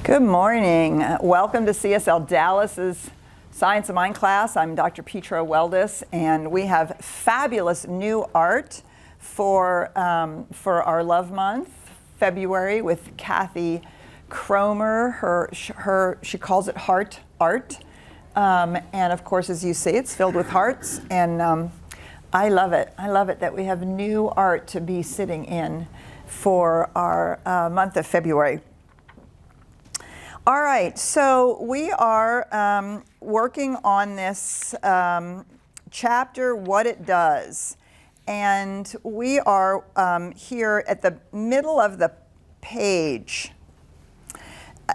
Good morning. Welcome to CSLDallas's Science of Mind class. I'm Dr. Petra Weldis, and we have fabulous new art for our Love Month, February, with Kathy Cromer. She calls it Heart Art, and of course, as you see, it's filled with hearts, and I love it. I love it that we have new art to be sitting in for our month of February. All right, so we are working on this chapter, What It Does. And we are here at the middle of the page.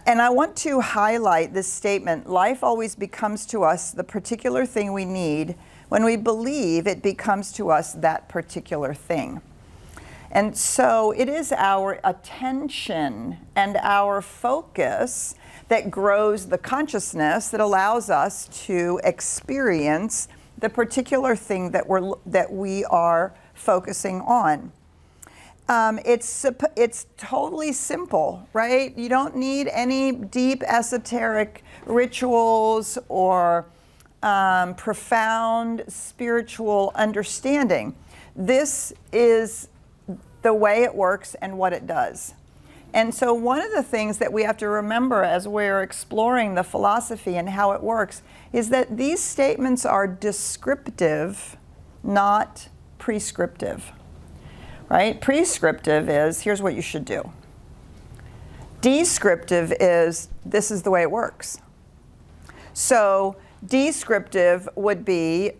And I want to highlight this statement: life always becomes to us the particular thing we need when we believe it becomes to us that particular thing. And so it is our attention and our focus that grows the consciousness that allows us to experience the particular thing that we are focusing on. It's totally simple, right? You don't need any deep esoteric rituals or profound spiritual understanding. This is the way it works and what it does. And so one of the things that we have to remember as we're exploring the philosophy and how it works is that these statements are descriptive, not prescriptive, right? Prescriptive is, here's what you should do. Descriptive is, this is the way it works. So descriptive would be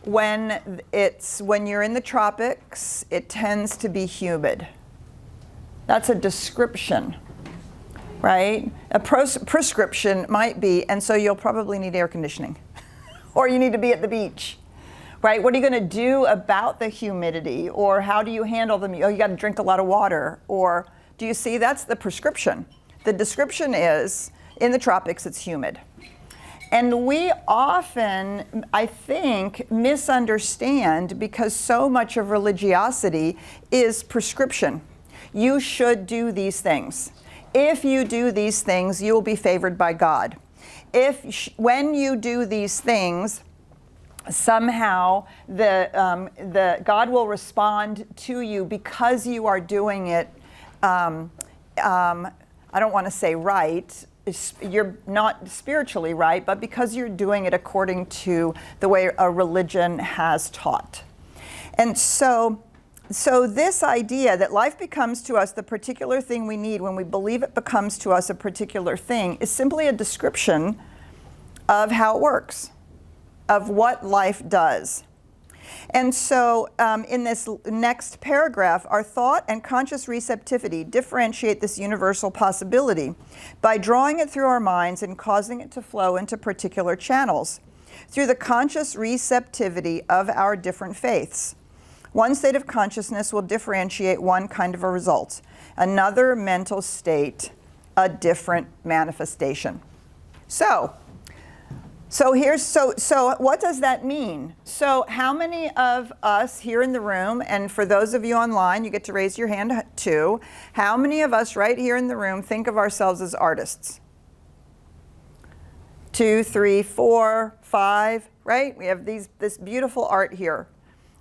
when you're in the tropics, it tends to be humid. That's a description, right? A prescription might be, and so you'll probably need air conditioning, or you need to be at the beach, right? What are you going to do about the humidity, or how do you handle them? Oh, you got to drink a lot of water, or do you see? That's the prescription. The description is, in the tropics, it's humid. And we often, I think, misunderstand because so much of religiosity is prescription. You should do these things. If you do these things, you will be favored by God. When you do these things, somehow the God will respond to you because you are doing it. I don't want to say right. You're not spiritually right, but because you're doing it according to the way a religion has taught. And so this idea that life becomes to us the particular thing we need when we believe it becomes to us a particular thing is simply a description of how it works, of what life does. And so in this next paragraph, our thought and conscious receptivity differentiate this universal possibility by drawing it through our minds and causing it to flow into particular channels through the conscious receptivity of our different faiths. One state of consciousness will differentiate one kind of a result, another mental state, a different manifestation. So what does that mean? So how many of us here in the room, and for those of you online, you get to raise your hand too, how many of us right here in the room think of ourselves as artists? 2, 3, 4, 5, right? We have this beautiful art here.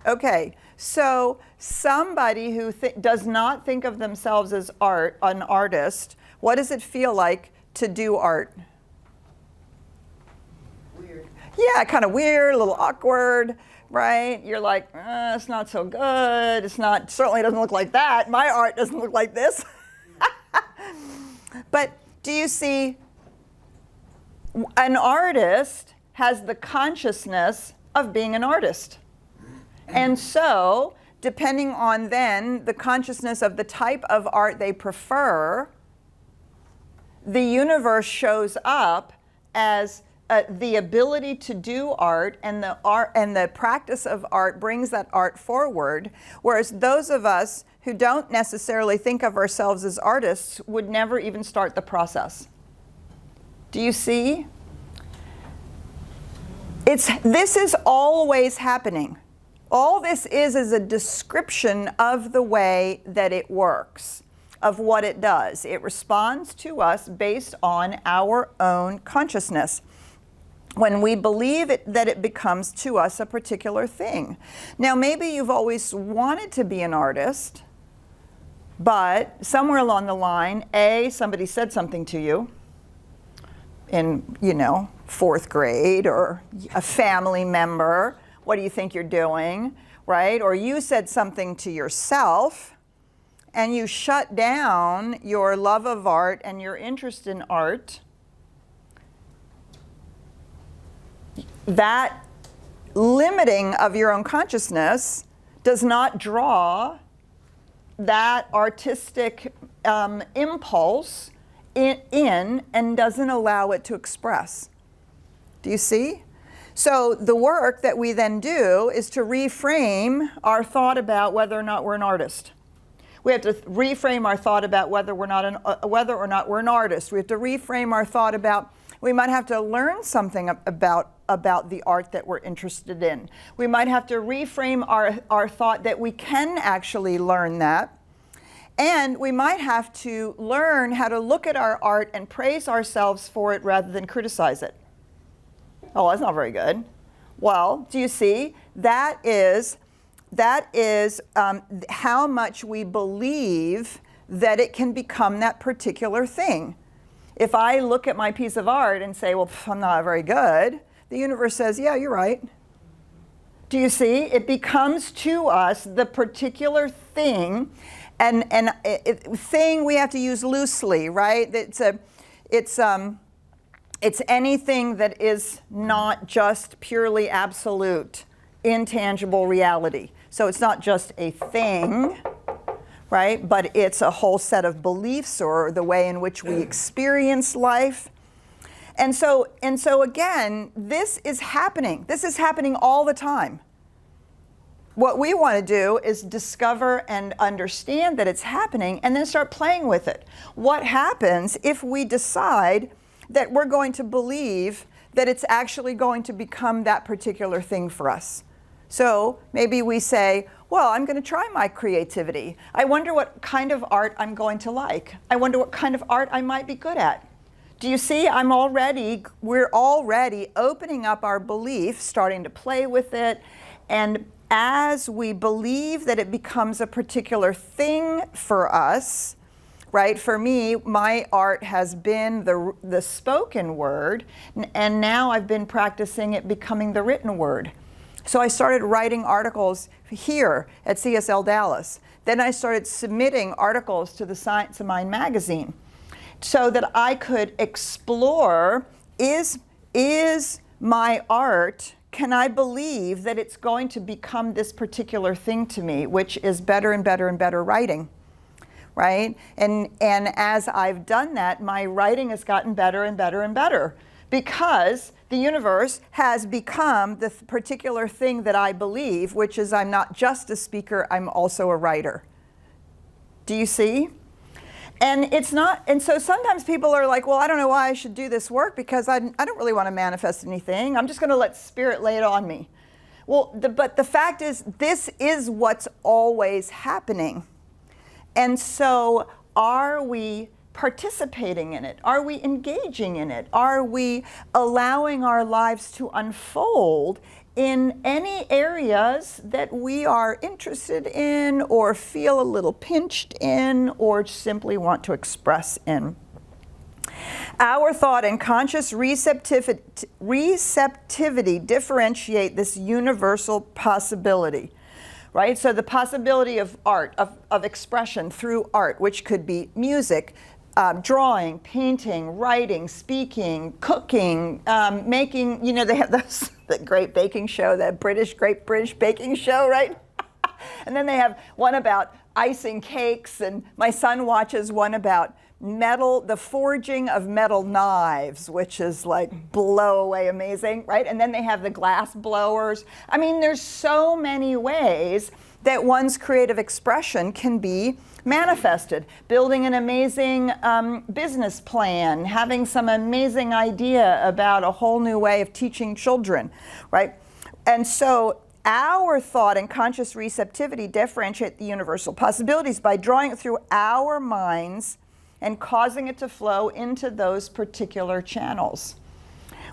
Okay, so somebody who does not think of themselves as an artist, what does it feel like to do art? Yeah, kind of weird, a little awkward, right? You're like, it's not so good. Certainly doesn't look like that. My art doesn't look like this. But do you see, an artist has the consciousness of being an artist. And so, depending on then the consciousness of the type of art they prefer, the universe shows up as the ability to do art, and the practice of art brings that art forward, whereas those of us who don't necessarily think of ourselves as artists would never even start the process. Do you see? This is always happening. All this is a description of the way that it works. of what it does. It responds to us based on our own consciousness. When we believe that it becomes to us a particular thing. Now, maybe you've always wanted to be an artist, but somewhere along the line, somebody said something to you in, 4th grade, or a family member, what do you think you're doing, right? Or you said something to yourself, and you shut down your love of art and your interest in art. That limiting of your own consciousness does not draw that artistic impulse in and doesn't allow it to express. Do you see? So the work that we then do is to reframe our thought about whether or not we're an artist. We have to reframe our thought about whether or not we're an artist. We have to reframe our thought about, we might have to learn something about the art that we're interested in. We might have to reframe our thought that we can actually learn that. And we might have to learn how to look at our art and praise ourselves for it rather than criticize it. Oh, that's not very good. Well, do you see? That is how much we believe that it can become that particular thing. If I look at my piece of art and say, well, I'm not very good, the universe says, yeah, you're right. Do you see? It becomes to us the particular thing, and thing we have to use loosely, right? It's anything that is not just purely absolute, intangible reality. So it's not just a thing, right? But it's a whole set of beliefs or the way in which we experience life. And so again, this is happening. This is happening all the time. What we want to do is discover and understand that it's happening and then start playing with it. What happens if we decide that we're going to believe that it's actually going to become that particular thing for us? So maybe we say, well, I'm going to try my creativity. I wonder what kind of art I'm going to like. I wonder what kind of art I might be good at. Do you see? We're already opening up our belief, starting to play with it. And as we believe that it becomes a particular thing for us, right? For me, my art has been the spoken word, and now I've been practicing it becoming the written word. So I started writing articles here at CSLDallas. Then I started submitting articles to the Science of Mind magazine so that I could explore, is my art, can I believe that it's going to become this particular thing to me, which is better and better and better writing, right? And as I've done that, my writing has gotten better and better and better because the universe has become the particular thing that I believe, which is I'm not just a speaker, I'm also a writer. Do you see? And it's not, and so sometimes people are like, well, I don't know why I should do this work because I don't really want to manifest anything. I'm just going to let Spirit lay it on me. Well, but the fact is, this is what's always happening. And so are we participating in it? Are we engaging in it? Are we allowing our lives to unfold in any areas that we are interested in or feel a little pinched in or simply want to express in? Our thought and conscious receptivity differentiate this universal possibility, right? So the possibility of art, of expression through art, which could be music, drawing, painting, writing, speaking, cooking, making, they have the great baking show, the Great British Baking Show, right? And then they have one about icing cakes, and my son watches one about the forging of metal knives, which is like blow away amazing, right? And then they have the glass blowers. I mean, there's so many ways that one's creative expression can be manifested. Building an amazing business plan, having some amazing idea about a whole new way of teaching children, right? And so our thought and conscious receptivity differentiate the universal possibilities by drawing it through our minds and causing it to flow into those particular channels.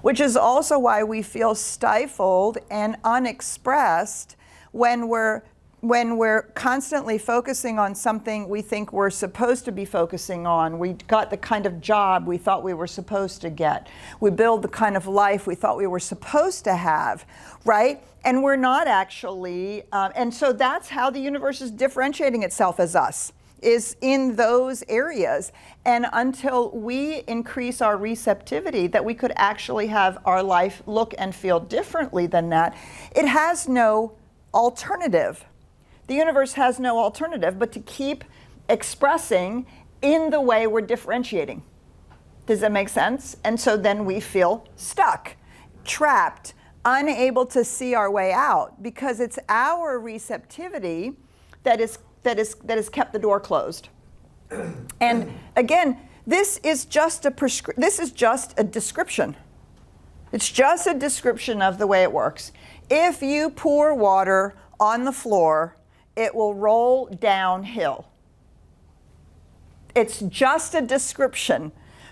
Which is also why we feel stifled and unexpressed when we're constantly focusing on something we think we're supposed to be focusing on. We got the kind of job we thought we were supposed to get. We build the kind of life we thought we were supposed to have, right? And we're not actually, and so that's how the universe is differentiating itself as us, is in those areas. And until we increase our receptivity, that we could actually have our life look and feel differently than that, it has no alternative. The universe has no alternative but to keep expressing in the way we're differentiating. Does that make sense? And so then we feel stuck, trapped, unable to see our way out, because it's our receptivity that has kept the door closed. And again, this is just a description. It's just a description of the way it works. If you pour water on the floor, it will roll downhill. It's just a description,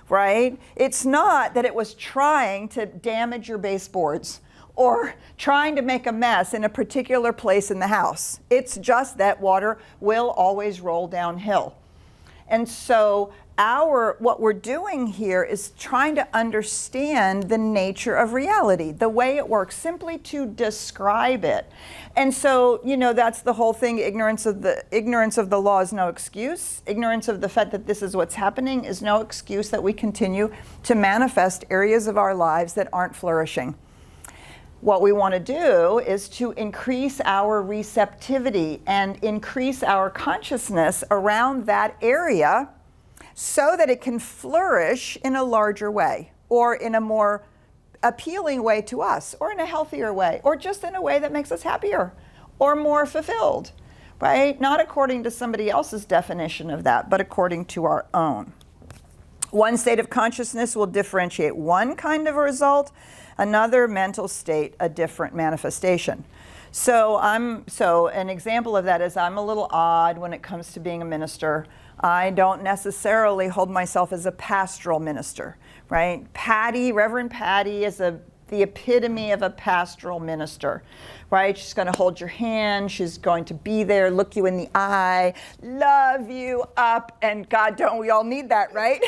right? It's not that it was trying to damage your baseboards or trying to make a mess in a particular place in the house. It's just that water will always roll downhill. And so what we're doing here is trying to understand the nature of reality, the way it works, simply to describe it. And so, that's the whole thing. Ignorance of the law is no excuse. Ignorance of the fact that this is what's happening is no excuse that we continue to manifest areas of our lives that aren't flourishing. What we want to do is to increase our receptivity and increase our consciousness around that area so that it can flourish in a larger way, or in a more appealing way to us, or in a healthier way, or just in a way that makes us happier or more fulfilled, right? Not according to somebody else's definition of that, but according to our own. One state of consciousness will differentiate one kind of a result, another mental state, a different manifestation. So an example of that is I'm a little odd when it comes to being a minister. I don't necessarily hold myself as a pastoral minister, right? Reverend Patty is the epitome of a pastoral minister, right? She's going to hold your hand. She's going to be there, look you in the eye, love you up, and God, don't we all need that, right?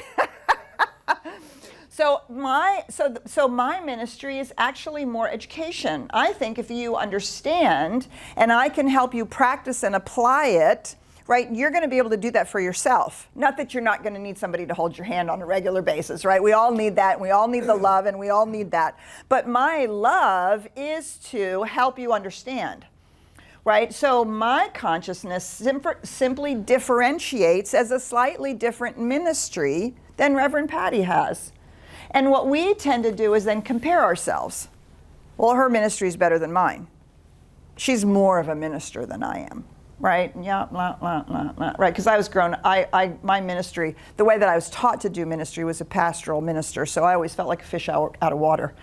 So my ministry is actually more education. I think if you understand and I can help you practice and apply it, right, you're going to be able to do that for yourself. Not that you're not going to need somebody to hold your hand on a regular basis, right? We all need that. And we all need the love, and we all need that. But my love is to help you understand, right? So my consciousness simply differentiates as a slightly different ministry than Reverend Patty has. And what we tend to do is then compare ourselves. Well, her ministry is better than mine. She's more of a minister than I am, right? Yeah, blah, blah, blah, blah. Right, because I was my ministry, the way that I was taught to do ministry was a pastoral minister, so I always felt like a fish out of water,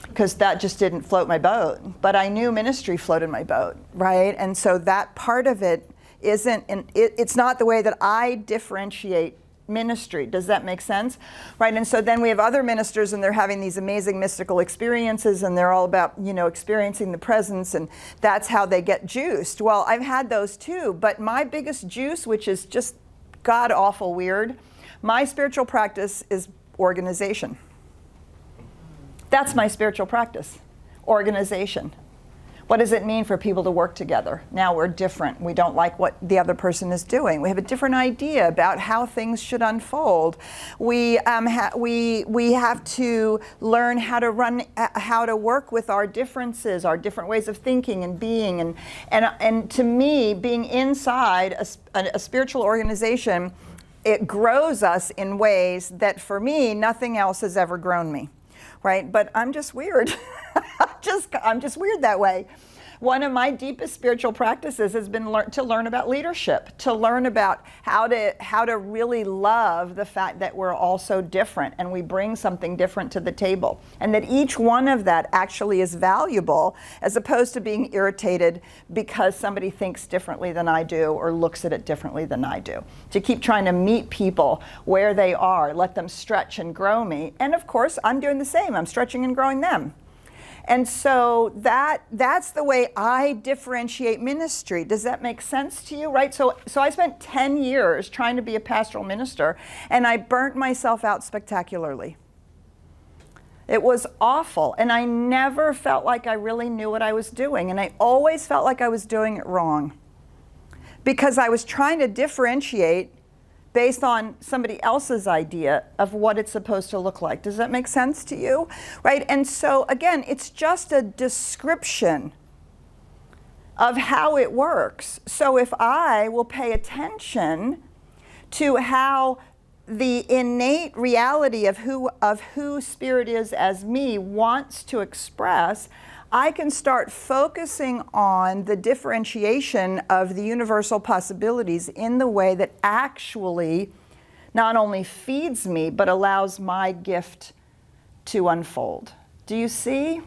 because that just didn't float my boat. But I knew ministry floated my boat, right? And so that part of it it's not the way that I differentiate ministry. Does that make sense? Right, and so then we have other ministers, and they're having these amazing mystical experiences, and they're all about, experiencing the presence, and that's how they get juiced. Well, I've had those too, but my biggest juice, which is just god-awful weird, my spiritual practice is organization. That's my spiritual practice, organization. What does it mean for people to work together? Now we're different. We don't like what the other person is doing. We have a different idea about how things should unfold. We have to learn how to work with our differences, our different ways of thinking and being. And to me, being inside a spiritual organization, it grows us in ways that, for me, nothing else has ever grown me. Right? But I'm just weird. I'm just weird that way. One of my deepest spiritual practices has been to learn about leadership, to learn about how to really love the fact that we're all so different and we bring something different to the table, and that each one of that actually is valuable, as opposed to being irritated because somebody thinks differently than I do or looks at it differently than I do. To keep trying to meet people where they are, let them stretch and grow me, and of course I'm doing the same. I'm stretching and growing them. And so that's the way I differentiate ministry. Does that make sense to you, right? So I spent 10 years trying to be a pastoral minister, and I burnt myself out spectacularly. It was awful, and I never felt like I really knew what I was doing, and I always felt like I was doing it wrong, because I was trying to differentiate based on somebody else's idea of what it's supposed to look like. Does that make sense to you? Right? And so again, it's just a description of how it works. So if I will pay attention to how the innate reality of who Spirit is as me wants to express, I can start focusing on the differentiation of the universal possibilities in the way that actually not only feeds me, but allows my gift to unfold. Do you see?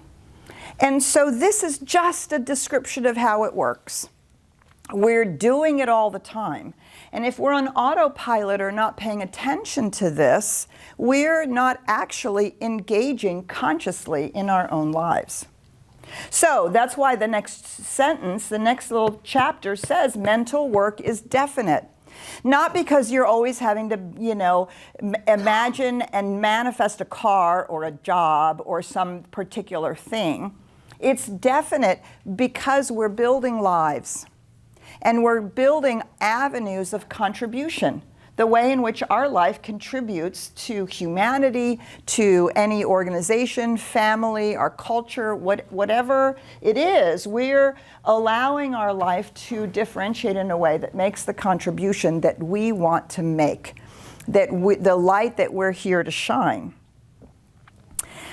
And so this is just a description of how it works. We're doing it all the time. And if we're on autopilot or not paying attention to this, we're not actually engaging consciously in our own lives. So that's why the next sentence, the next little chapter says mental work is definite. Not because you're always having to, imagine and manifest a car or a job or some particular thing. It's definite because we're building lives and we're building avenues of contribution. The way in which our life contributes to humanity, to any organization, family, our culture, whatever it is, we're allowing our life to differentiate in a way that makes the contribution that we want to make, the light that we're here to shine.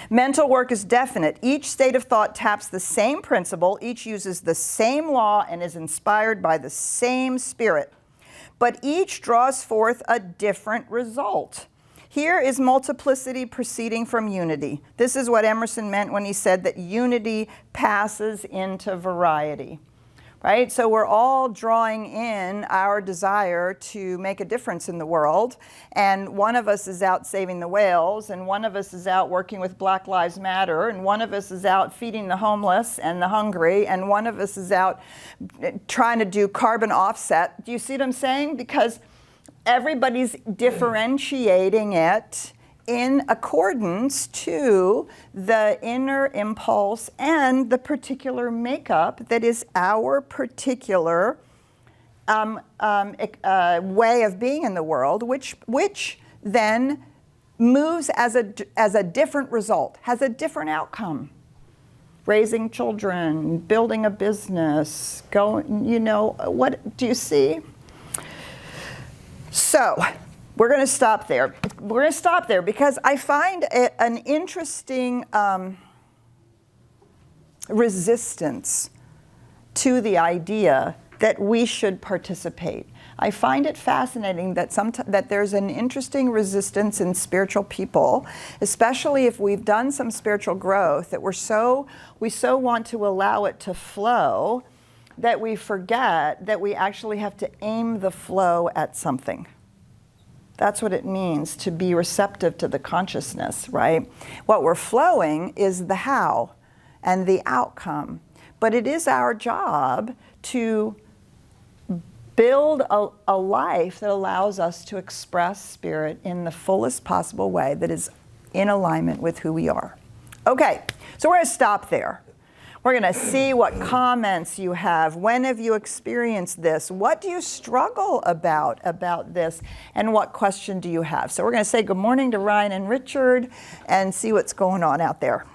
Mental work is definite. Each state of thought taps the same principle, each uses the same law, and is inspired by the same spirit. But each draws forth a different result. Here is multiplicity proceeding from unity. This is what Emerson meant when he said that unity passes into variety, right? So we're all drawing in our desire to make a difference in the world, and one of us is out saving the whales, and one of us is out working with Black Lives Matter, and one of us is out feeding the homeless and the hungry, and one of us is out trying to do carbon offset. Do you see what I'm saying? Because everybody's differentiating it in accordance to the inner impulse and the particular makeup that is our particular way of being in the world, which then moves as a different result, has a different outcome. Raising children, building a business, what do you see? So we're going to stop there. We're going to stop there because I find an interesting resistance to the idea that we should participate. I find it fascinating that there's an interesting resistance in spiritual people, especially if we've done some spiritual growth, that we so want to allow it to flow that we forget that we actually have to aim the flow at something. That's what it means to be receptive to the consciousness, right? What we're flowing is the how and the outcome. But it is our job to build a life that allows us to express spirit in the fullest possible way that is in alignment with who we are. Okay, so we're going to stop there. We're going to see what comments you have. When have you experienced this? What do you struggle about this? And what question do you have? So we're going to say good morning to Ryan and Richard and see what's going on out there.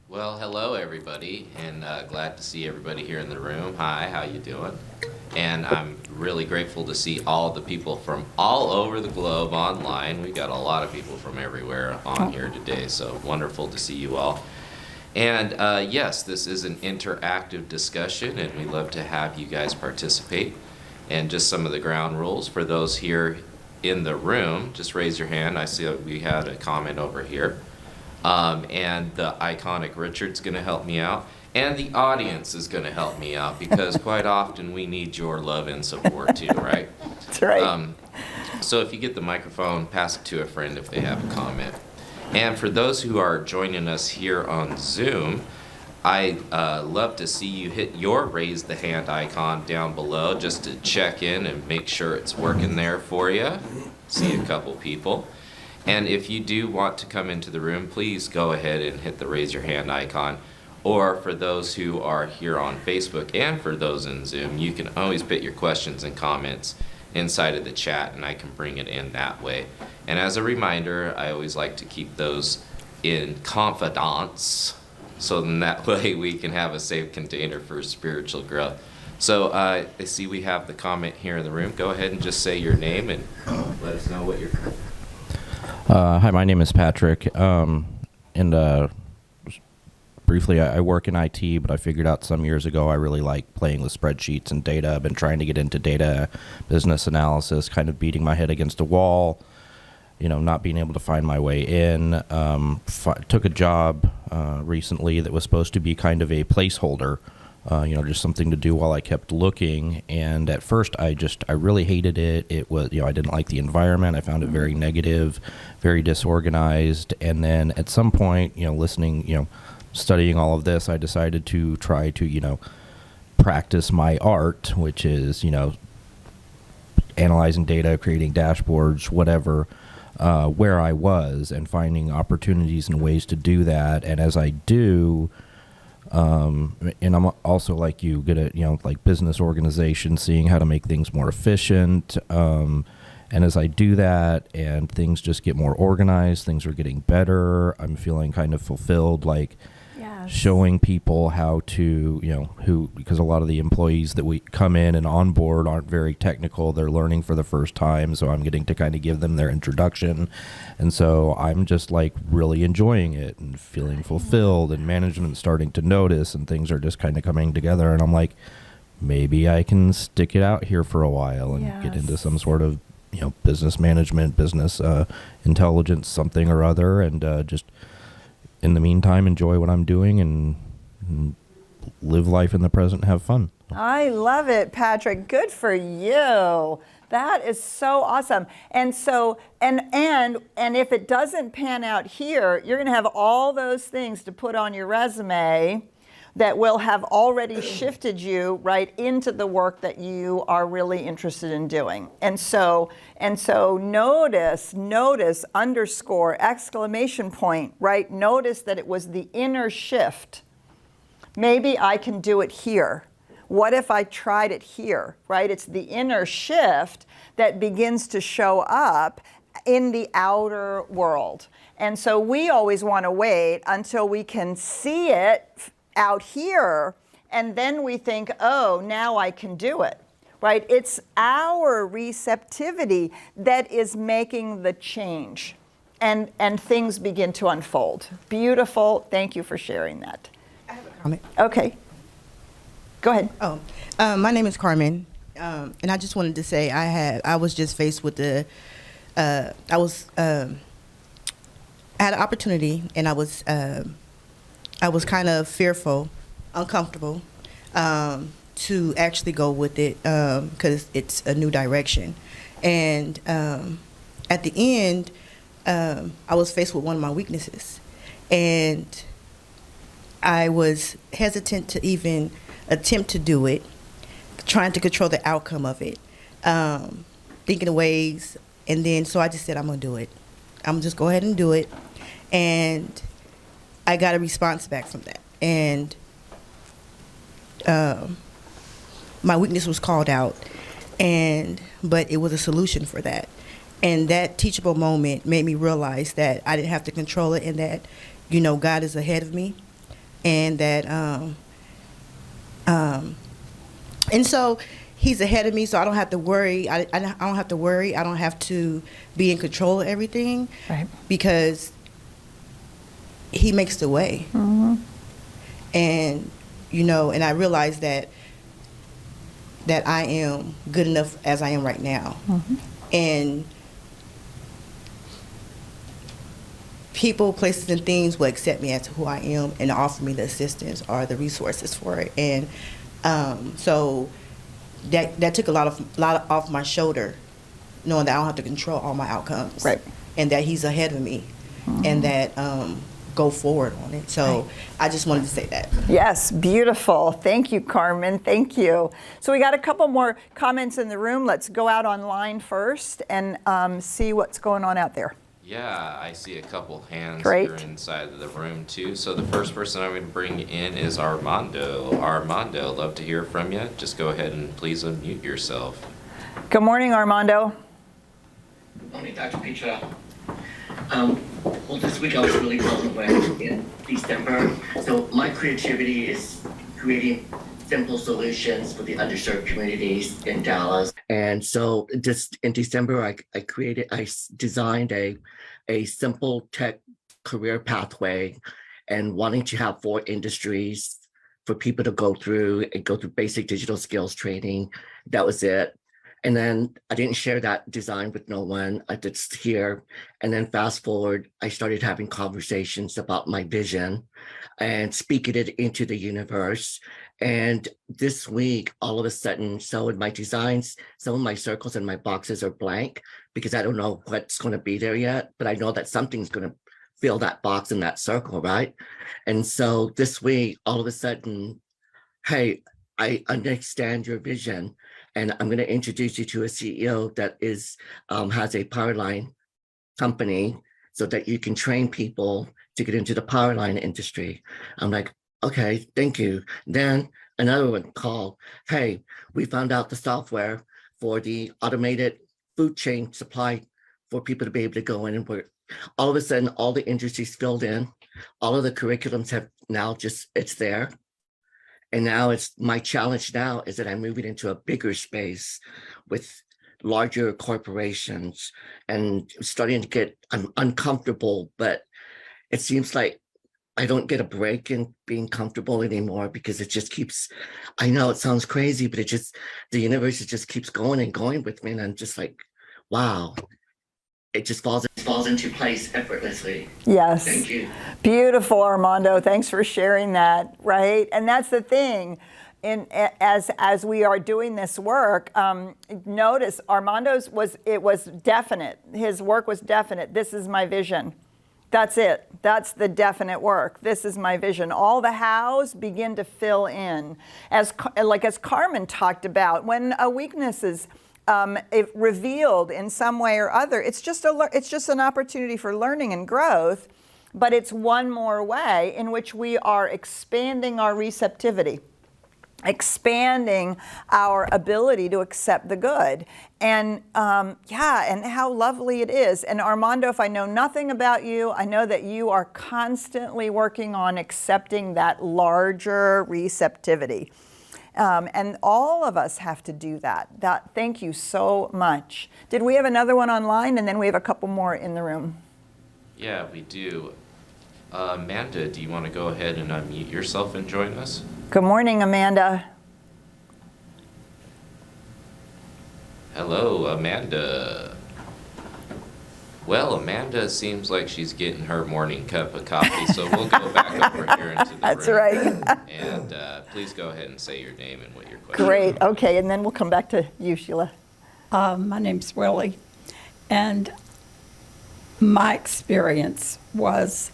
Well, hello everybody, and glad to see everybody here in the room. Hi, how you doing? And I'm really grateful to see all the people from all over the globe online. We got a lot of people from everywhere on here today, so wonderful to see you all. And yes, this is an interactive discussion, and we love to have you guys participate. And just some of the ground rules for those here in the room, just raise your hand. I see that we had a comment over here. And the iconic Richard's going to help me out. And the audience is going to help me out because quite often we need your love and support too, right? That's right. So if you get the microphone, pass it to a friend if they have a comment. And for those who are joining us here on Zoom, I love to see you hit your raise the hand icon down below just to check in and make sure it's working there for you. See a couple people. And if you do want to come into the room, please go ahead and hit the raise your hand icon. Or for those who are here on Facebook and for those in Zoom, you can always put your questions and comments inside of the chat and I can bring it in that way. And as a reminder, I always like to keep those in confidence so then that way we can have a safe container for spiritual growth. So I see we have the comment here in the room. Go ahead and just say your name and let us know what you're from. Hi, my name is Patrick. Briefly, I work in IT, but I figured out some years ago I really like playing with spreadsheets and data. I've been trying to get into data business analysis, kind of beating my head against a wall, not being able to find my way in. Took a job recently that was supposed to be kind of a placeholder, just something to do while I kept looking. And at first, I really hated it. It was, I didn't like the environment. I found it very negative, very disorganized. And then at some point, listening, studying all of this, I decided to try to, practice my art, which is, analyzing data, creating dashboards, whatever, where I was and finding opportunities and ways to do that. And as I do, and I'm also like you, good at, like business organization, seeing how to make things more efficient. And as I do that and things just get more organized, things are getting better, I'm feeling kind of fulfilled, like showing people how to, because a lot of the employees that we come in and onboard aren't very technical. They're learning for the first time. So I'm getting to kind of give them their introduction. And so I'm just like really enjoying it and feeling fulfilled, and management's starting to notice and things are just kind of coming together. And I'm like, maybe I can stick it out here for a while and get into some sort of, business management, business intelligence, something or other. And just in the meantime, enjoy what I'm doing and live life in the present and have fun. I love it, Patrick. Good for you. That is so awesome. And so, and if it doesn't pan out here, you're going to have all those things to put on your resume that will have already shifted you right into the work that you are really interested in doing. And so notice, underscore, exclamation point, right? Notice that it was the inner shift. Maybe I can do it here. What if I tried it here, right? It's the inner shift that begins to show up in the outer world. And so we always want to wait until we can see it out here, and then we think, oh, now I can do it, right? It's our receptivity that is making the change, and things begin to unfold. Beautiful. Thank you for sharing that. I have a comment. Okay. Go ahead. My name is Carmen, and I just wanted to say I was just faced with I had an opportunity, and I was kind of fearful, uncomfortable, to actually go with it because it's a new direction. And at the end, I was faced with one of my weaknesses. And I was hesitant to even attempt to do it, trying to control the outcome of it, thinking of ways. And then, so I just said, I'm going to do it. I'm just go ahead and do it. And I got a response back from that, and my weakness was called out, but it was a solution for that. And that teachable moment made me realize that I didn't have to control it, and that, God is ahead of me, and that, and so He's ahead of me, so I don't have to worry. I don't have to worry. I don't have to be in control of everything, right? Because He makes the way. Mm-hmm. And, and I realized that I am good enough as I am right now. And people, places, and things will accept me as who I am and offer me the assistance or the resources for it. And so that took a lot off my shoulder, knowing that I don't have to control all my outcomes. Right. And that he's ahead of me, and that go forward on it. So I just wanted to say that. Yes, beautiful. Thank you, Carmen. Thank you. So we got a couple more comments in the room. Let's go out online first and see what's going on out there. Yeah, I see a couple hands Great. here inside of the room too. So the first person I'm going to bring in is Armando. Armando, love to hear from you. Just go ahead and please unmute yourself. Good morning, Armando. Good morning, Dr. Petra. Well, this week I was really blown away in December. So my creativity is creating simple solutions for the underserved communities in Dallas. And so just in December, I designed a simple tech career pathway and wanting to have 4 industries for people to go through basic digital skills training. That was it. And then I didn't share that design with no one. I just here. And then fast forward, I started having conversations about my vision and speaking it into the universe. And this week, all of a sudden, so in my designs, some of my circles and my boxes are blank because I don't know what's going to be there yet, but I know that something's going to fill that box in that circle, right? And so this week, all of a sudden, hey, I understand your vision, and I'm going to introduce you to a CEO that has a power line company so that you can train people to get into the power line industry. I'm like, okay, thank you. Then another one called, hey, we found out the software for the automated food chain supply for people to be able to go in and work. All of a sudden, all the industries filled in. All of the curriculums have now it's there. And now it's my challenge now is that I'm moving into a bigger space with larger corporations and starting to get uncomfortable, but it seems like I don't get a break in being comfortable anymore because it just keeps, I know it sounds crazy, but the universe just keeps going and going with me. And I'm just like, wow, it just falls into place effortlessly. Yes. Thank you. Beautiful, Armando. Thanks for sharing that, right? And that's the thing. As we are doing this work, notice Armando's was definite. His work was definite. This is my vision. That's it. That's the definite work. This is my vision. All the hows begin to fill in. As Carmen talked about, when a weakness is revealed in some way or other, it's just an opportunity for learning and growth, but it's one more way in which we are expanding our receptivity, expanding our ability to accept the good. And and how lovely it is. And Armando, if I know nothing about you, I know that you are constantly working on accepting that larger receptivity. And all of us have to do that. Thank you so much. Did we have another one online? And then we have a couple more in the room. Yeah, we do. Amanda, do you want to go ahead and unmute yourself and join us? Good morning, Amanda. Hello, Amanda. Well, Amanda seems like she's getting her morning cup of coffee, so we'll go back over here into the That's room. right. And please go ahead and say your name and what your question is. Great. Okay, and then we'll come back to you, Sheila. My name's Willie, and my experience was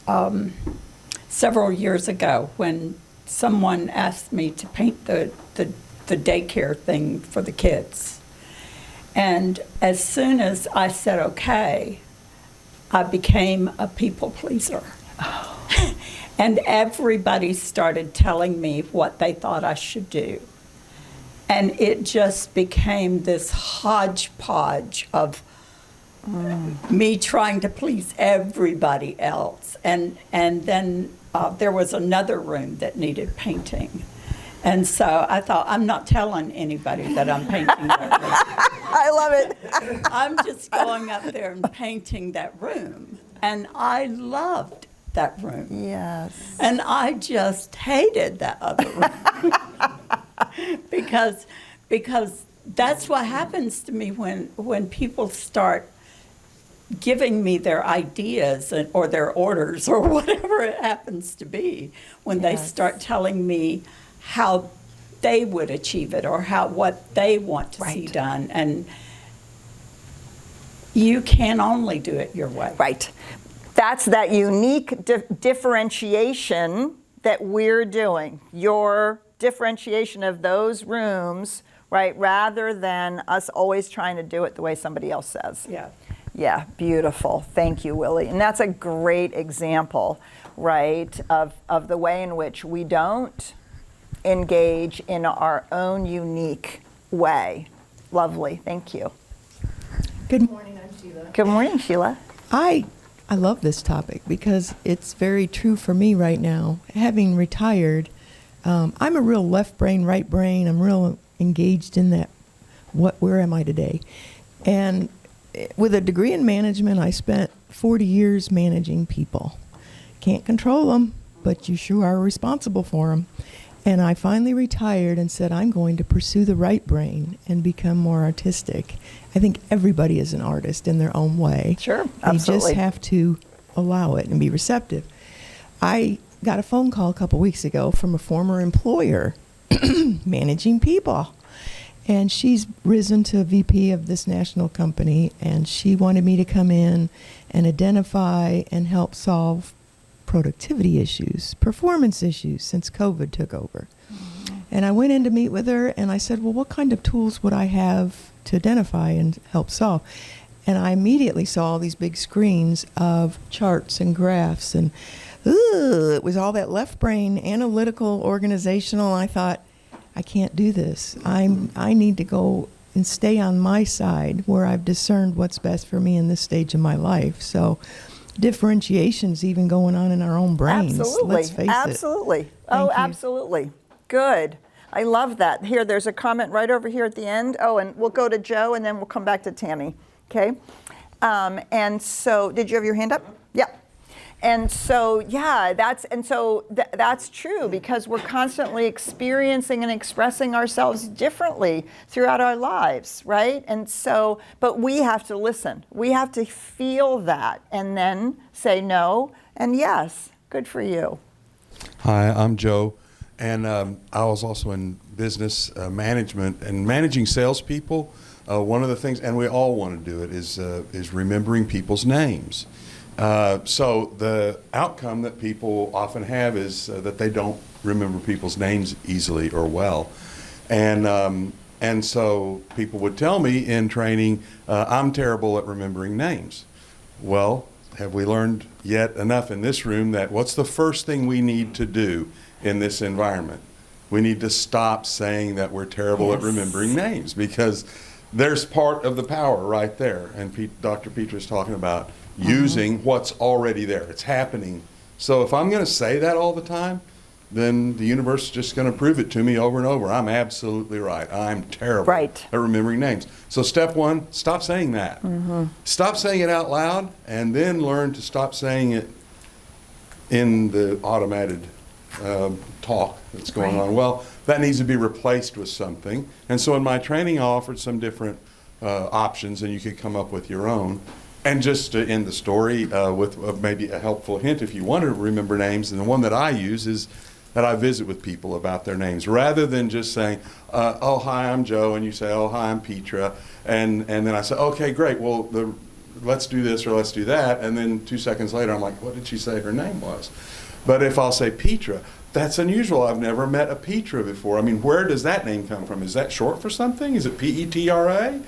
several years ago when someone asked me to paint the daycare thing for the kids. And as soon as I said okay, I became a people pleaser. Oh. And everybody started telling me what they thought I should do. And it just became this hodgepodge of me trying to please everybody else. And then there was another room that needed painting. And so I thought, I'm not telling anybody that I'm painting that room. I love it. I'm just going up there and painting that room. And I loved that room. Yes. And I just hated that other room. because that's what happens to me when people start giving me their ideas or their orders or whatever it happens to be, when they start telling me how they would achieve it or what they want to see done. And you can only do it your way. Right. That's that unique differentiation that we're doing. Your differentiation of those rooms, right, rather than us always trying to do it the way somebody else says. Yeah. Yeah, beautiful. Thank you, Willie. And that's a great example, right, of the way in which we don't engage in our own unique way. Lovely. Thank you. Good morning, I'm Sheila. Good morning, Sheila. I love this topic because it's very true for me right now. Having retired, I'm a real left brain, right brain. I'm real engaged in that. Where am I today? And with a degree in management, I spent 40 years managing people. Can't control them, but you sure are responsible for them. And I finally retired and said, I'm going to pursue the right brain and become more artistic. I think everybody is an artist in their own way. Sure, They absolutely. just have to allow it and be receptive. I got a phone call a couple weeks ago from a former employer managing people. And she's risen to VP of this national company, and she wanted me to come in and identify and help solve productivity issues, performance issues since COVID took over. And I went in to meet with her, and I said, well, what kind of tools would I have to identify and help solve? And I immediately saw all these big screens of charts and graphs, and it was all that left brain, analytical, organizational. I thought, I can't do this. I need to go and stay on my side where I've discerned what's best for me in this stage of my life. So differentiation's even going on in our own brains. Absolutely. Let's face it. Absolutely. Thank you. Absolutely. Good. I love that. Here, there's a comment right over here at the end. Oh, and we'll go to Joe, and then we'll come back to Tammy. Okay? And so, did you have your hand up? Yeah. And so, yeah, that's true, because we're constantly experiencing and expressing ourselves differently throughout our lives, right? And so, but we have to listen. We have to feel that and then say no and yes. Good for you. Hi, I'm Joe, and I was also in business management and managing salespeople. One of the things, and we all want to do it, is remembering people's names. So the outcome that people often have is that they don't remember people's names easily or well. And so people would tell me in training, I'm terrible at remembering names. Well, have we learned yet enough in this room that what's the first thing we need to do in this environment? We need to stop saying that we're terrible at remembering names, because there's part of the power right there. And Dr. Petra's talking about using what's already there. It's happening. So if I'm going to say that all the time, then the universe is just going to prove it to me over and over. I'm absolutely right. I'm terrible at remembering names. So step one, stop saying that. Stop saying it out loud, and then learn to stop saying it in the automated talk that's going on. Well, that needs to be replaced with something. And so in my training, I offered some different options, and you could come up with your own. And just to end the story with maybe a helpful hint, if you want to remember names, and the one that I use is that I visit with people about their names, rather than just saying, oh, hi, I'm Joe, and you say, oh, hi, I'm Petra, and then I say, okay, great, well, let's do this or let's do that, and then 2 seconds later, I'm like, what did she say her name was? But if I'll say Petra, that's unusual. I've never met a Petra before. I mean, where does that name come from? Is that short for something? Is it Petra?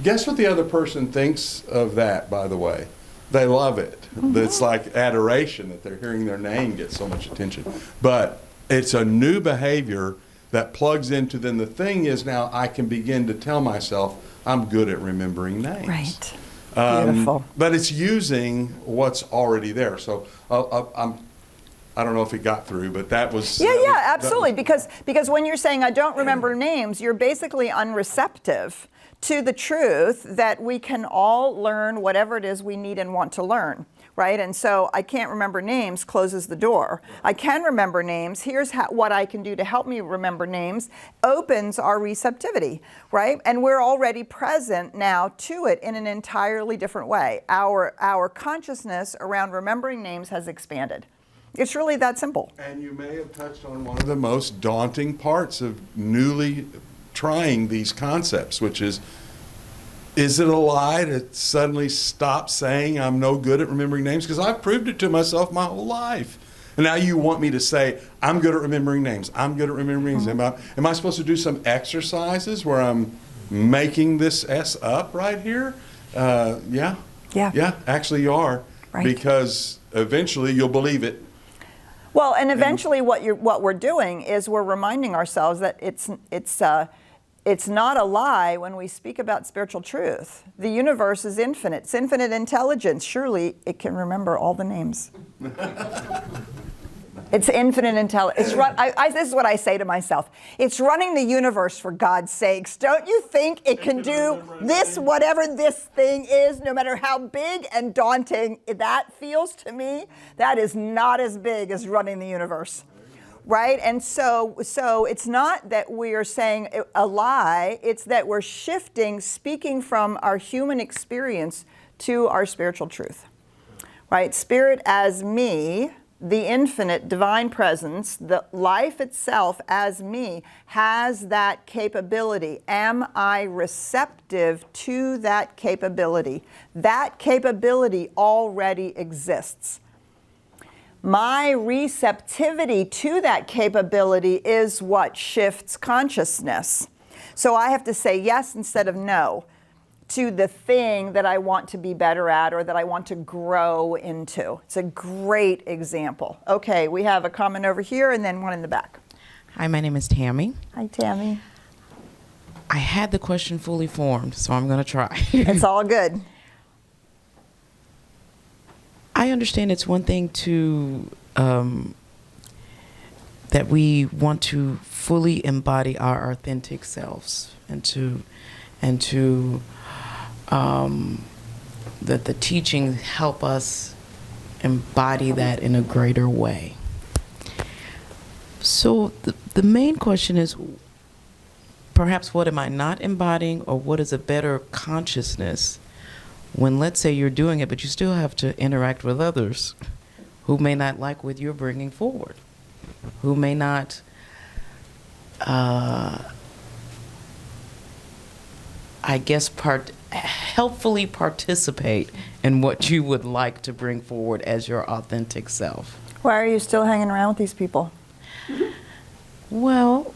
Guess what the other person thinks of that, by the way? They love it. It's like adoration that they're hearing their name get so much attention. But it's a new behavior that plugs into, then the thing is now I can begin to tell myself I'm good at remembering names. Right. Beautiful. But it's using what's already there. So I don't know if it got through, but that was... Yeah, absolutely. Because when you're saying I don't remember names, you're basically unreceptive to the truth that we can all learn whatever it is we need and want to learn, right? And so I can't remember names closes the door. I can remember names. Here's what I can do to help me remember names, opens our receptivity, right? And we're already present now to it in an entirely different way. Our consciousness around remembering names has expanded. It's really that simple. And you may have touched on one of the most daunting parts of newly trying these concepts, which is it a lie to suddenly stop saying I'm no good at remembering names? Because I've proved it to myself my whole life. And now you want me to say, I'm good at remembering names. I'm good at remembering names. Am I supposed to do some exercises where I'm making this S up right here? Yeah. Yeah, actually you are. Right. Because eventually you'll believe it. Well, and eventually what we're doing is we're reminding ourselves that it's not a lie when we speak about spiritual truth. The universe is infinite. It's infinite intelligence. Surely it can remember all the names. It's infinite intelligence. This is what I say to myself. It's running the universe, for God's sakes. Don't you think it can do this, whatever this thing is, no matter how big and daunting that feels to me? That is not as big as running the universe. Right? And so it's not that we are saying a lie, it's that we're shifting, speaking from our human experience to our spiritual truth. Right? Spirit as me, the infinite divine presence, the life itself as me, has that capability. Am I receptive to that capability? That capability already exists. My receptivity to that capability is what shifts consciousness. So I have to say yes instead of no to the thing that I want to be better at or that I want to grow into. It's a great example. Okay, we have a comment over here and then one in the back. Hi, my name is Tammy. Hi, Tammy. I had the question fully formed, so I'm going to try. It's all good. I understand it's one thing to, that we want to fully embody our authentic selves and that the teachings help us embody that in a greater way. So the main question is, perhaps what am I not embodying, or what is a better consciousness when, let's say, you're doing it, but you still have to interact with others who may not like what you're bringing forward, who may not I guess helpfully participate in what you would like to bring forward as your authentic self. Why are you still hanging around with these people? Well,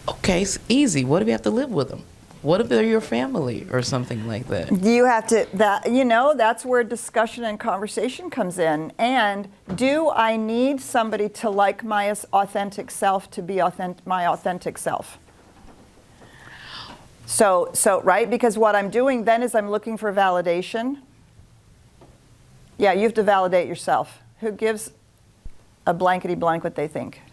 okay, it's easy. What if you have to live with them? What if they're your family or something like that? You have to, that's where discussion and conversation comes in. And do I need somebody to like my authentic self to be my authentic self? So, right? Because what I'm doing then is I'm looking for validation. Yeah, you have to validate yourself. Who gives a blankety blank what they think?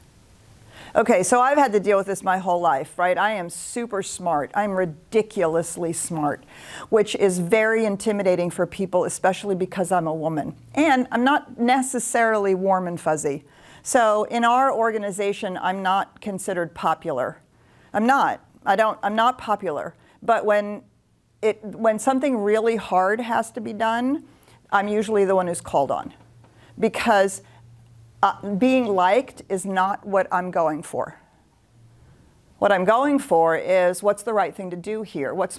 Okay, so I've had to deal with this my whole life, right? I am super smart. I'm ridiculously smart, which is very intimidating for people, especially because I'm a woman. And I'm not necessarily warm and fuzzy. So in our organization, I'm not considered popular. I'm not popular. But when something really hard has to be done, I'm usually the one who's called on. Because being liked is not what I'm going for. What I'm going for is what's the right thing to do here? What's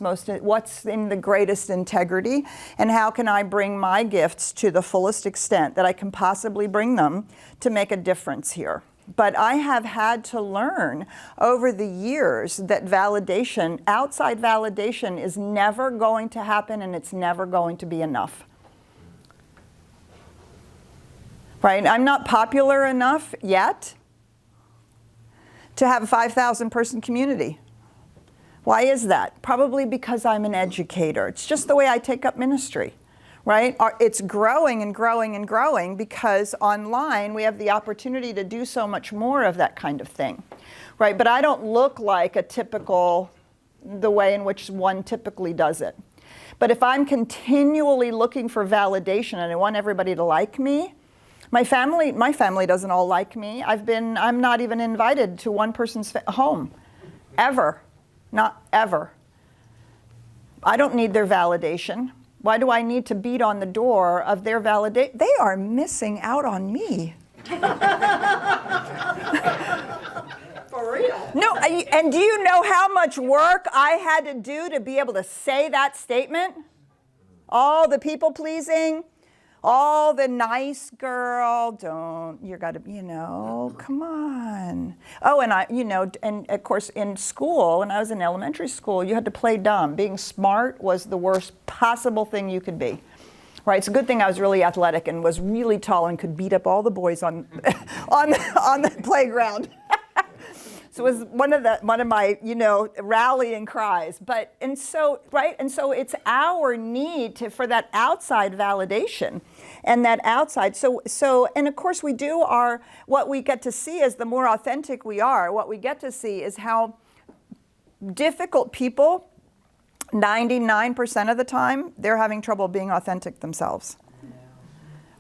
in the greatest integrity? And how can I bring my gifts to the fullest extent that I can possibly bring them to make a difference here? But I have had to learn over the years that validation, outside validation, is never going to happen and it's never going to be enough. Right? I'm not popular enough yet to have a 5,000 person community. Why is that? Probably because I'm an educator. It's just the way I take up ministry, right? It's growing and growing and growing because online we have the opportunity to do so much more of that kind of thing, right? But I don't look like a typical, the way in which one typically does it. But if I'm continually looking for validation and I want everybody to like me, my family doesn't all like me. I'm not even invited to one person's home, ever, not ever. I don't need their validation. Why do I need to beat on the door of their validation? They are missing out on me. For real. No, and do you know how much work I had to do to be able to say that statement? All the people pleasing, all the nice girl, you gotta, come on. Oh, and and of course in school, when I was in elementary school, you had to play dumb. Being smart was the worst possible thing you could be. Right, it's a good thing I was really athletic and was really tall and could beat up all the boys on the playground. So it was one of my rallying cries. And so it's our need for that outside validation, and that outside. So and of course we do what we get to see is the more authentic we are. What we get to see is how difficult people. 99% of the time, they're having trouble being authentic themselves.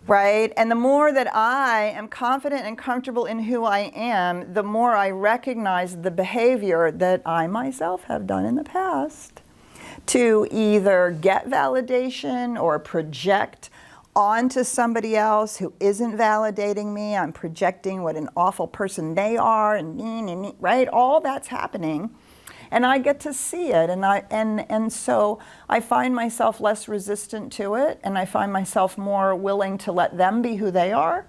Right? And the more that I am confident and comfortable in who I am, the more I recognize the behavior that I myself have done in the past to either get validation or project onto somebody else who isn't validating me. I'm projecting what an awful person they are, and right? All that's happening. And I get to see it, and so I find myself less resistant to it, and I find myself more willing to let them be who they are,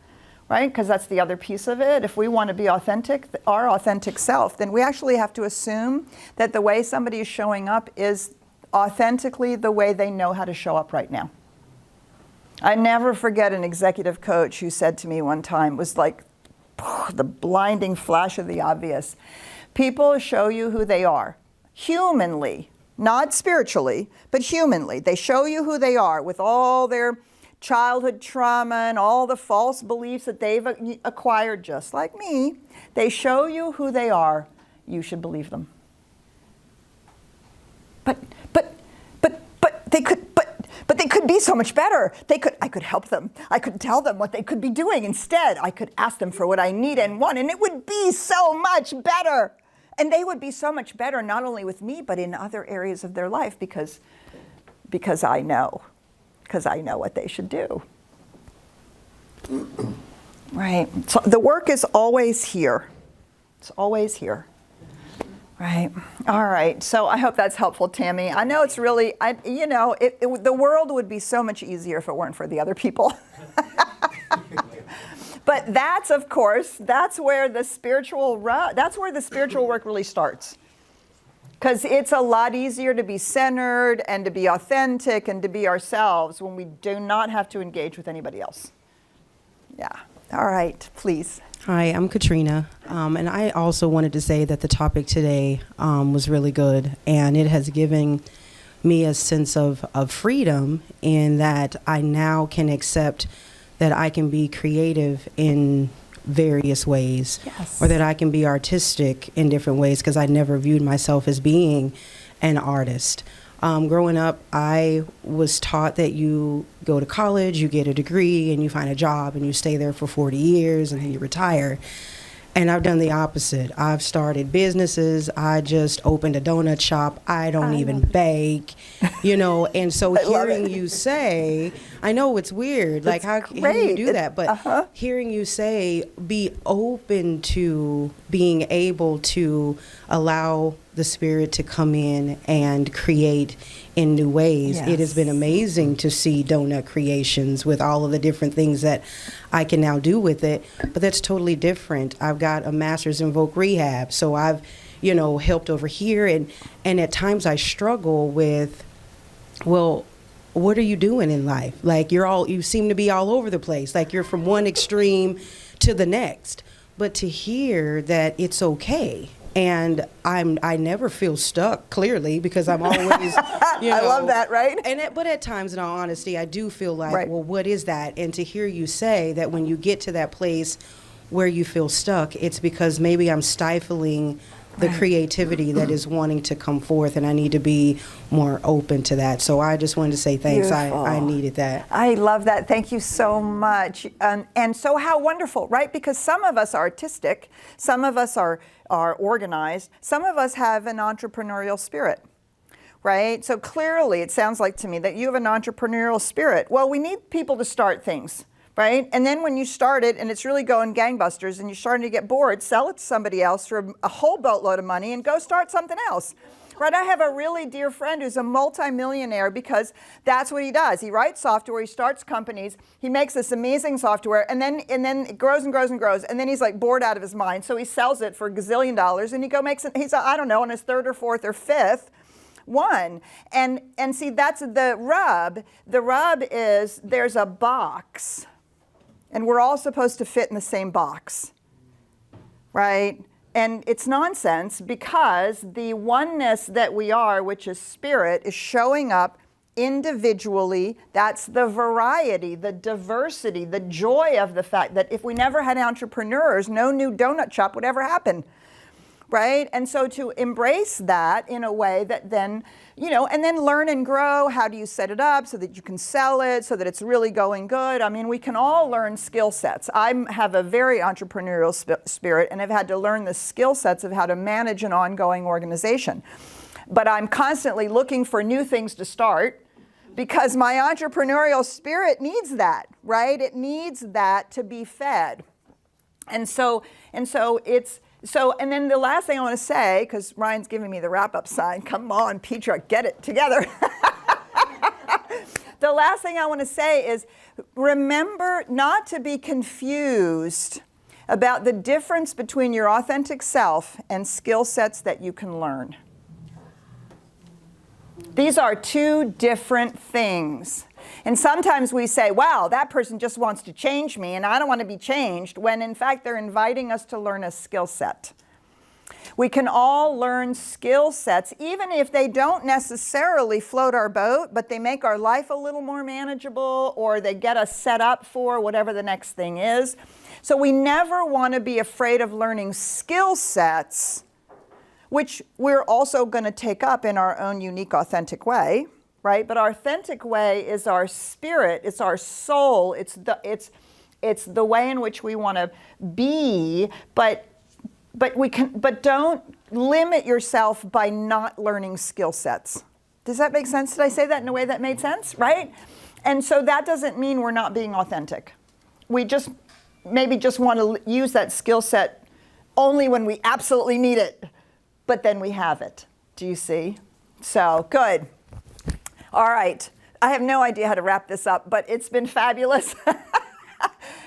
right? Because that's the other piece of it. If we want to be authentic, our authentic self, then we actually have to assume that the way somebody is showing up is authentically the way they know how to show up right now. I never forget an executive coach who said to me one time, was like the blinding flash of the obvious. People show you who they are, humanly, not spiritually, but humanly. They show you who they are with all their childhood trauma and all the false beliefs that they've acquired, just like me. They show you who they are. You should believe them. But they could be so much better. I could help them. I could tell them what they could be doing instead. I could ask them for what I need and want, and it would be so much better. And they would be so much better, not only with me, but in other areas of their life, because I know what they should do. Right. So the work is always here. It's always here. Right. All right. So I hope that's helpful, Tammy. I know it's really, the world would be so much easier if it weren't for the other people. But that's, of course, that's where the spiritual work really starts. Because it's a lot easier to be centered and to be authentic and to be ourselves when we do not have to engage with anybody else. Yeah. All right, please. Hi, I'm Katrina, and I also wanted to say that the topic today was really good, and it has given me a sense of freedom in that I now can accept that I can be creative in various ways, yes, or that I can be artistic in different ways, because I never viewed myself as being an artist. Growing up, I was taught that you go to college, you get a degree, and you find a job, and you stay there for 40 years, and then you retire. And I've done the opposite. I've started businesses. I just opened a donut shop. I don't even bake, and so hearing you say, I know it's weird, like how can you do that? But hearing you say, be open to being able to allow the spirit to come in and create in new ways. Yes. It has been amazing to see donut creations with all of the different things that I can now do with it, but that's totally different. I've got a master's in voc rehab, so I've, helped over here, and at times I struggle with, well, what are you doing in life? Like you seem to be all over the place, like you're from one extreme to the next. But to hear that it's okay. And I never feel stuck, clearly, because I'm always, I love that, right? But at times, in all honesty, I do feel like, right, well, what is that? And to hear you say that when you get to that place where you feel stuck, it's because maybe I'm stifling the creativity that is wanting to come forth, and I need to be more open to that. So I just wanted to say thanks. I needed that. I love that. Thank you so much. And so how wonderful, right? Because some of us are artistic, some of us are organized, some of us have an entrepreneurial spirit, right? So clearly it sounds like to me that you have an entrepreneurial spirit. Well, we need people to start things, right? And then when you start it and it's really going gangbusters and you're starting to get bored, sell it to somebody else for a whole boatload of money and go start something else. Right? I have a really dear friend who's a multimillionaire because that's what he does. He writes software, he starts companies, he makes this amazing software, and then it grows and grows and grows, and then he's like bored out of his mind. So he sells it for $1 gazillion, and he makes it, he's, I don't know, on his third or fourth or fifth one. And see, that's the rub. The rub is there's a box, and we're all supposed to fit in the same box, right? And it's nonsense because the oneness that we are, which is spirit, is showing up individually. That's the variety, the diversity, the joy of the fact that if we never had entrepreneurs, no new donut shop would ever happen. Right? And so to embrace that in a way that then, and then learn and grow. How do you set it up so that you can sell it, so that it's really going good? I mean, we can all learn skill sets. I have a very entrepreneurial spirit and have had to learn the skill sets of how to manage an ongoing organization. But I'm constantly looking for new things to start because my entrepreneurial spirit needs that, right? It needs that to be fed. And then the last thing I want to say, because Ryan's giving me the wrap-up sign, come on, Petra, get it together. The last thing I want to say is remember not to be confused about the difference between your authentic self and skill sets that you can learn. These are two different things. And sometimes we say, wow, that person just wants to change me and I don't want to be changed, when in fact they're inviting us to learn a skill set. We can all learn skill sets, even if they don't necessarily float our boat, but they make our life a little more manageable, or they get us set up for whatever the next thing is. So we never want to be afraid of learning skill sets, which we're also going to take up in our own unique, authentic way. Right? But our authentic way is our spirit, it's our soul, it's the way in which we want to be, but don't limit yourself by not learning skill sets. Does that make sense? Did I say that in a way that made sense? Right? And so that doesn't mean we're not being authentic. We maybe just want to use that skill set only when we absolutely need it, but then we have it. Do you see? So, good. All right, I have no idea how to wrap this up, but it's been fabulous.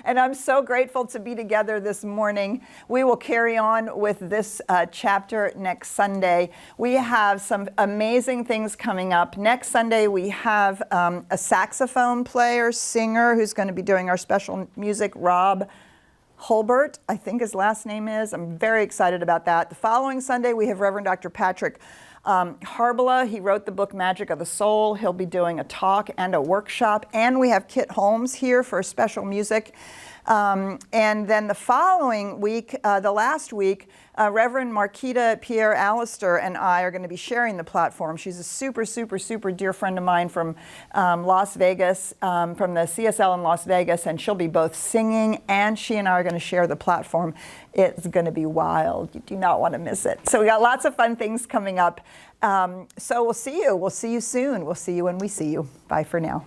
And I'm so grateful to be together this morning. We will carry on with this chapter next Sunday. We have some amazing things coming up. Next Sunday, we have a saxophone player, singer, who's going to be doing our special music, Rob Holbert, I think his last name is. I'm very excited about that. The following Sunday, we have Reverend Dr. Patrick Harbala. He wrote the book Magic of the Soul. He'll be doing a talk and a workshop. And we have Kit Holmes here for special music. And then the following week, the last week, Reverend Marquita Pierre Allister and I are going to be sharing the platform. She's a super, super, super dear friend of mine from Las Vegas, from the CSL in Las Vegas, and she'll be both singing and she and I are going to share the platform. It's going to be wild. You do not want to miss it. So we got lots of fun things coming up. So we'll see you. We'll see you soon. We'll see you when we see you. Bye for now.